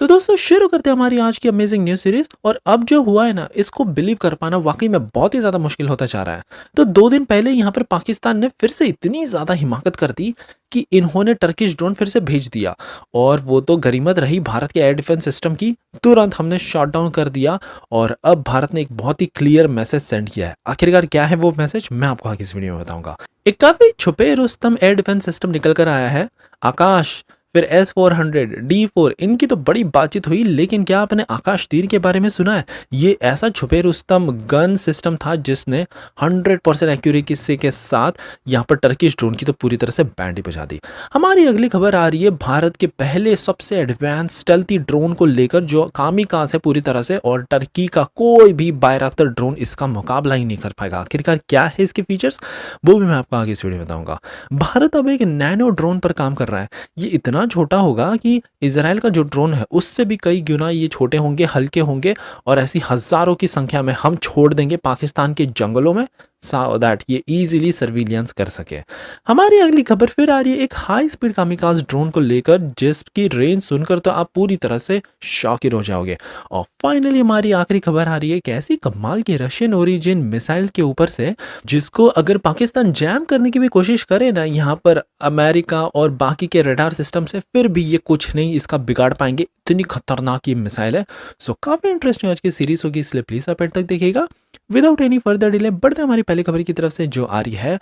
तो दोस्तों शुरू करते हैं हमारी आज की अमेजिंग न्यूज़ सीरीज। और अब जो हुआ है ना, इसको बिलीव कर पाना वाकई में बहुत ही ज़्यादा मुश्किल होता जा रहा है। तो 2 दिन पहले यहाँ पर पाकिस्तान ने फिर से इतनी ज़्यादा हिमाकत कर दी कि इन्होंने टर्किश ड्रोन फिर से भेज दिया। और वो तो गनीमत रही भारत के एयर डिफेंस सिस्टम की, तुरंत हमने शॉट डाउन कर दिया। और अब भारत ने एक बहुत ही क्लियर मैसेज सेंड किया है। आखिरकार क्या है वो मैसेज, मैं आपको आगे इस वीडियो में बताऊंगा। एक काफ़ी छुपे रुस्तम एयर डिफेंस सिस्टम निकल कर आया है। आकाश, फिर S-400, D4, इनकी तो बड़ी बातचीत हुई, लेकिन क्या आपने आकाश तीर के बारे में सुना है? ये ऐसा छुपे रुस्तम गन सिस्टम था जिसने 100% एक्यूरेसी के साथ यहाँ पर टर्किश ड्रोन की तो पूरी तरह से बैंड ही बजा दी। हमारी अगली खबर आ रही है भारत के पहले सबसे एडवांस स्टेल्थी ड्रोन को लेकर, जो कामिकाज़ है पूरी तरह से, और टर्की का कोई भी बायरक्तर ड्रोन इसका मुकाबला ही नहीं कर पाएगा। आखिरकार क्या है इसके फीचर्स, वो भी मैं आपको आगे इस वीडियो में बताऊंगा। भारत अब एक नैनो ड्रोन पर काम कर रहा है। ये इतना छोटा होगा कि इजराइल का जो ड्रोन है उससे भी कई गुना ये छोटे होंगे, हल्के होंगे, और ऐसी हजारों की संख्या में हम छोड़ देंगे पाकिस्तान के जंगलों में, सो दैट ये इजीली सर्विलियंस कर सके। हमारी अगली खबर फिर आ रही है एक हाई स्पीड कामिकाज ड्रोन को लेकर, जिसकी रेंज सुनकर तो आप पूरी तरह से शॉकिड हो जाओगे। और फाइनली हमारी आखिरी खबर आ रही है एक ऐसी कमाल की रशियन ओरिजिन मिसाइल के ऊपर से, जिसको अगर पाकिस्तान जैम करने की भी कोशिश करे ना यहाँ पर अमेरिका और बाकी के रडार सिस्टम से, फिर भी ये कुछ नहीं इसका बिगाड़ पाएंगे। इतनी खतरनाक ये मिसाइल है। सो काफी इंटरेस्टिंग आज की सीरीज होगी, इसलिए प्लीज आप एंड तक देखिएगा। विदाउट एनी फर्दर डिले बढ़ते हमारी पहली खबर की तरफ से, जो आ रही है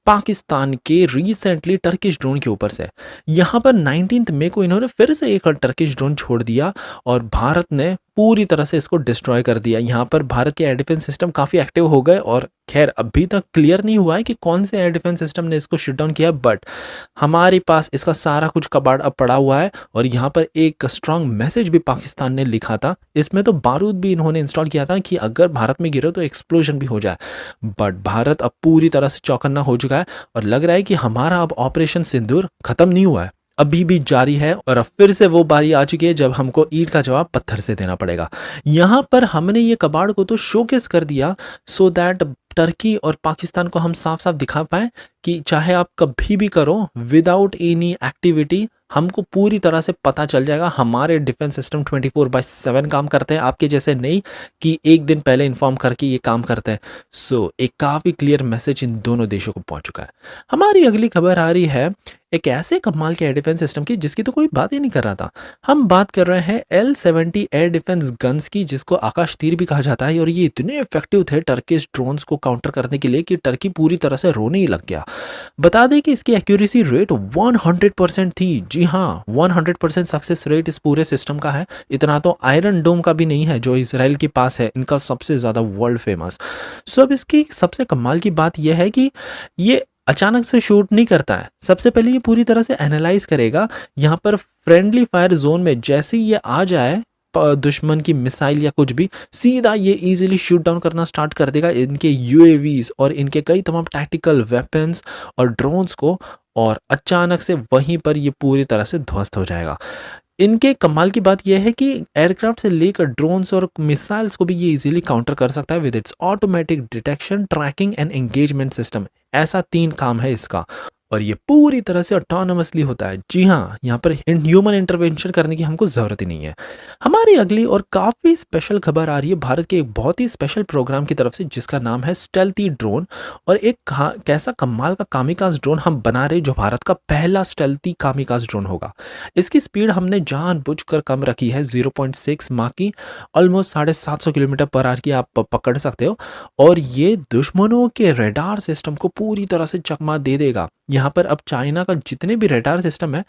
पाकिस्तान के रिसेंटली टर्किश ड्रोन के ऊपर से। यहाँ पर 19 मई को इन्होंने फिर से एक टर्किश ड्रोन छोड़ दिया और भारत ने पूरी तरह से इसको डिस्ट्रॉय कर दिया। यहाँ पर भारत के एयर डिफेंस सिस्टम काफ़ी एक्टिव हो गए, और खैर अभी तक क्लियर नहीं हुआ है कि कौन से एयर डिफेंस सिस्टम ने इसको शट डाउन किया, बट हमारे पास इसका सारा कुछ कबाड़ अब पड़ा हुआ है। और यहाँ पर एक स्ट्रांग मैसेज भी पाकिस्तान ने लिखा था, इसमें तो बारूद भी इन्होंने इंस्टॉल किया था कि अगर भारत में गिरे तो एक्सप्लोजन भी हो जाए। बट भारत अब पूरी तरह से चौकन्ना हो चुका है, और लग रहा है कि हमारा अब ऑपरेशन सिंदूर खत्म नहीं हुआ है, अभी भी जारी है। और अब फिर से वो बारी आ चुकी है जब हमको ईंट का जवाब पत्थर से देना पड़ेगा। यहाँ पर हमने ये कबाड़ को तो शोकेस कर दिया, सो दैट टर्की और पाकिस्तान को हम साफ साफ दिखा पाए कि चाहे आप कभी भी करो, विदाउट एनी एक्टिविटी हमको पूरी तरह से पता चल जाएगा। हमारे डिफेंस सिस्टम 24/7 काम करते हैं, आपके जैसे नहीं कि एक दिन पहले इन्फॉर्म करके ये काम करते हैं। सो एक काफ़ी क्लियर मैसेज इन दोनों देशों को पहुंच चुका है। हमारी अगली खबर आ रही है एक ऐसे कमाल के एयर डिफेंस सिस्टम की जिसकी तो कोई बात ही नहीं कर रहा था। हम बात कर रहे हैं L-70 एयर डिफेंस गन्स की, जिसको आकाश तीर भी कहा जाता है। और ये इतने इफेक्टिव थे टर्किश ड्रोन्स को काउंटर करने के लिए कि टर्की पूरी तरह से रोने ही लग गया। बता दें कि इसकी एक्यूरेसी रेट 100% थी। जी हाँ, 100% सक्सेस रेट इस पूरे सिस्टम का है। इतना तो आयरन डोम का भी नहीं है जो इसराइल के पास है, इनका सबसे ज़्यादा वर्ल्ड फेमस। सो अब इसकी सबसे कमाल की बात यह है कि ये अचानक से शूट नहीं करता है। सबसे पहले ये पूरी तरह से एनालाइज करेगा। यहाँ पर फ्रेंडली फायर जोन में जैसे ही ये आ जाए दुश्मन की मिसाइल या कुछ भी, सीधा ये इजीली शूट डाउन करना स्टार्ट कर देगा इनके यूएवीज और इनके कई तमाम टैक्टिकल वेपन्स और ड्रोन्स को, और अचानक से वहीं पर ये पूरी तरह से ध्वस्त हो जाएगा। इनके कमाल की बात यह है कि एयरक्राफ्ट से लेकर ड्रोन्स और मिसाइल्स को भी ये इजीली काउंटर कर सकता है with its automatic detection, tracking and engagement system. ऐसा 3 काम है इसका, और ये पूरी तरह से ऑटोनोमसली होता है। जी हाँ, यहाँ पर ह्यूमन इंटरवेंशन करने की हमको ज़रूरत ही नहीं है। हमारी अगली और काफ़ी स्पेशल खबर आ रही है भारत के एक बहुत ही स्पेशल प्रोग्राम की तरफ से, जिसका नाम है स्टेल्थी ड्रोन। और एक कैसा कमाल का कामिकाज ड्रोन हम बना रहे, जो भारत का पहला स्टेल्थी कामिकाज ड्रोन होगा। इसकी स्पीड हमने जानबूझकर कम रखी है, 0.6 माह की, ऑलमोस्ट 750 किलोमीटर पर आवर की आप पकड़ सकते हो। और ये दुश्मनों के रेडार सिस्टम को पूरी तरह से चकमा दे देगा। यहाँ पर अब चाइना का जितने भी रेडार सिस्टम है,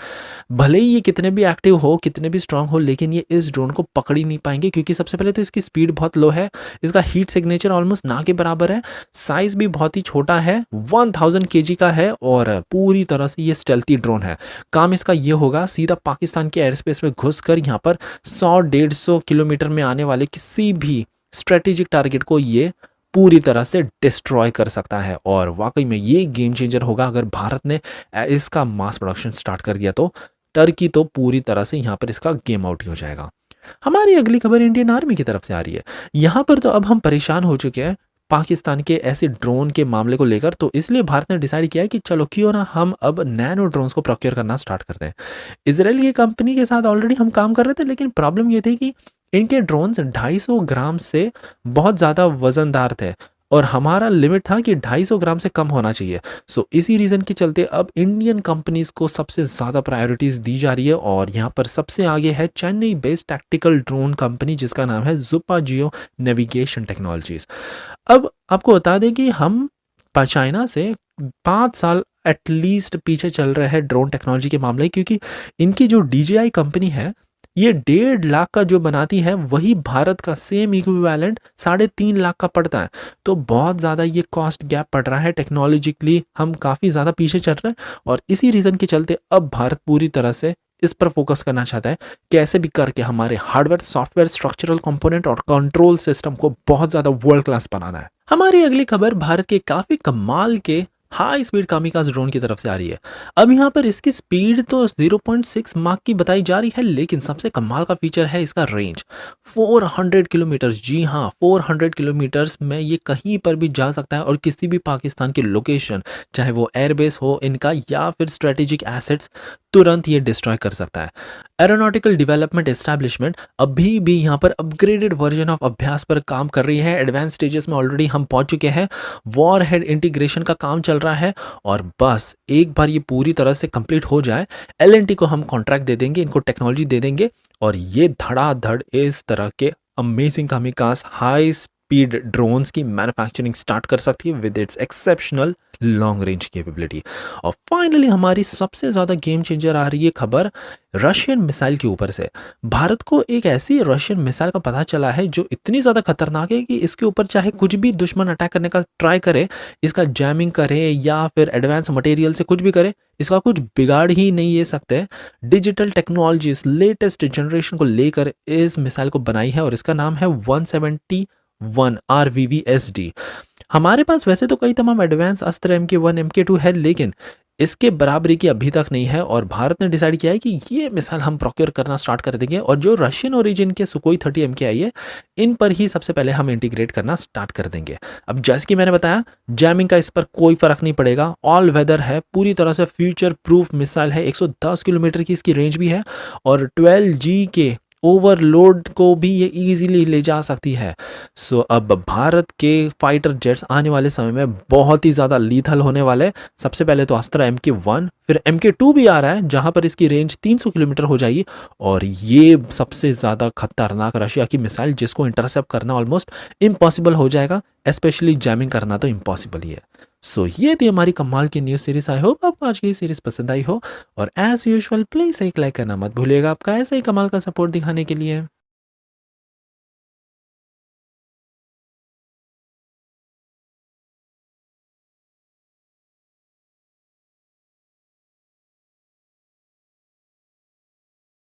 भले ही ये कितने भी एक्टिव हो, कितने भी स्ट्रांग हो, लेकिन ये इस ड्रोन को पकड़ ही नहीं पाएंगे, क्योंकि सबसे पहले तो इसकी स्पीड बहुत लो है, इसका हीट सिग्नेचर ऑलमोस्ट ना के बराबर है, साइज भी बहुत ही छोटा है, 1000 kg का है, और पूरी तरह से ये स्टेल्थी ड्रोन है। काम इसका ये होगा, सीधा पाकिस्तान के एयर स्पेस में घुसकर यहाँ पर 100-150 किलोमीटर में आने वाले किसी भी स्ट्रेटेजिक टारगेट को ये पूरी तरह से डिस्ट्रॉय कर सकता है। और वाकई में ये गेम चेंजर होगा अगर भारत ने इसका मास प्रोडक्शन स्टार्ट कर दिया तो। टर्की तो पूरी तरह से यहाँ पर इसका गेम आउट ही हो जाएगा। हमारी अगली खबर इंडियन आर्मी की तरफ से आ रही है। यहाँ पर तो अब हम परेशान हो चुके हैं। पाकिस्तान के ऐसे ड्रोन के मामले को लेकर, तो इसलिए भारत ने डिसाइड किया है कि चलो क्यों ना हम अब नैनो ड्रोन्स को प्रोक्योर करना स्टार्ट करते हैं। इजराइल की कंपनी के साथ ऑलरेडी हम काम कर रहे थे, लेकिन प्रॉब्लम ये थी कि इनके ड्रोन्स 250 ग्राम से बहुत ज़्यादा वजनदार थे और हमारा लिमिट था कि 250 ग्राम से कम होना चाहिए। सो इसी रीज़न के चलते अब इंडियन कंपनीज को सबसे ज़्यादा प्रायोरिटीज़ दी जा रही है और यहाँ पर सबसे आगे है Chennai based tactical drone company जिसका नाम है जुपा जियो नेविगेशन टेक्नोलॉजीज। अब आपको बता दें कि हम चाइना से 5 साल एटलीस्ट पीछे चल रहे हैं ड्रोन टेक्नोलॉजी के मामले, क्योंकि इनकी जो DJI कंपनी है ये 1.5 लाख का जो बनाती है वही भारत का सेम इक्विवेलेंट 3.5 लाख का पड़ता है। तो बहुत ज़्यादा ये कॉस्ट गैप पड़ रहा है, टेक्नोलॉजिकली हम काफ़ी ज़्यादा पीछे चल रहे हैं और इसी रीज़न के चलते अब भारत पूरी तरह से इस पर फोकस करना चाहता है, कैसे भी करके हमारे हार्डवेयर, सॉफ्टवेयर, स्ट्रक्चरल कंपोनेंट और कंट्रोल सिस्टम को बहुत ज़्यादा वर्ल्ड क्लास बनाना है। हमारी अगली खबर भारत के काफ़ी कमाल के हाई स्पीड कामिकाज़ ड्रोन की तरफ से आ रही है। अब यहाँ पर इसकी स्पीड तो 0.6 माक की बताई जा रही है, लेकिन सबसे कमाल का फीचर है इसका रेंज 400 किलोमीटर्स। जी हाँ, 400 किलोमीटर्स में ये कहीं पर भी जा सकता है और किसी भी पाकिस्तान की लोकेशन, चाहे वो एयरबेस हो इनका या फिर स्ट्रेटेजिक एसेट्स, तुरंत ये डिस्ट्रॉय कर सकता है। एरोनॉटिकल डेवलपमेंट एस्टैब्लिशमेंट अभी भी यहाँ पर अपग्रेडेड वर्जन ऑफ अभ्यास पर काम कर रही है। एडवांस स्टेजेस में ऑलरेडी हम पहुंच चुके हैं, वॉर हेड इंटीग्रेशन का काम चल रहा है और बस एक बार ये पूरी तरह से कंप्लीट हो जाए, LNT को हम कॉन्ट्रैक्ट दे देंगे, इनको टेक्नोलॉजी दे देंगे और ये धड़ाधड़ इस तरह के अमेजिंग कामिकाज़ हाई स्पीड ड्रोन्स की मैन्युफैक्चरिंग स्टार्ट कर सकती है with it's exceptional long range capability. और फाइनली हमारी सबसे ज़्यादा गेम चेंजर आ रही है खबर रशियन मिसाइल के ऊपर से। भारत को एक ऐसी रशियन मिसाइल का पता चला है जो इतनी ज़्यादा खतरनाक है कि इसके ऊपर चाहे कुछ भी दुश्मन अटैक करने का ट्राई करे, इसका जैमिंग करे या फिर एडवांस मटेरियल से कुछ भी करे, इसका कुछ बिगाड़ ही नहीं ये सकते। डिजिटल टेक्नोलॉजीज लेटेस्ट जनरेशन को लेकर इस मिसाइल को बनाई है और इसका नाम है 171 RVVSD। हमारे पास वैसे तो कई तमाम एडवांस अस्त्र MK1 MK2 है, लेकिन इसके बराबरी की अभी तक नहीं है और भारत ने डिसाइड किया है कि ये मिसाइल हम प्रोक्योर करना स्टार्ट कर देंगे और जो रशियन ओरिजिन के सुकोई 30 MK आई है इन पर ही सबसे पहले हम इंटीग्रेट करना स्टार्ट कर देंगे। अब जैसे कि मैंने बताया, जैमिंग का इस पर कोई फर्क नहीं पड़ेगा, ऑल वेदर है, पूरी तरह से फ्यूचर प्रूफ मिसाइल है। 110 किलोमीटर की इसकी रेंज भी है और 12G के ओवरलोड को भी ये इजीली ले जा सकती है। सो अब भारत के फाइटर जेट्स आने वाले समय में बहुत ही ज़्यादा लीथल होने वाले। सबसे पहले तो अस्त्र MK1, फिर MK2 भी आ रहा है जहां पर इसकी रेंज 300 किलोमीटर हो जाएगी और ये सबसे ज़्यादा खतरनाक रशिया की मिसाइल जिसको इंटरसेप्ट करना ऑलमोस्ट इम्पॉसिबल हो जाएगा, स्पेशली जैमिंग करना तो इम्पॉसिबल ही है। सो ये थी हमारी कमाल की न्यूज़ सीरीज। आई होप आपको आज की सीरीज पसंद आई हो और एज यूजुअल प्लीज़ एक लाइक करना मत भूलिएगा आपका ऐसा ही कमाल का सपोर्ट दिखाने के लिए।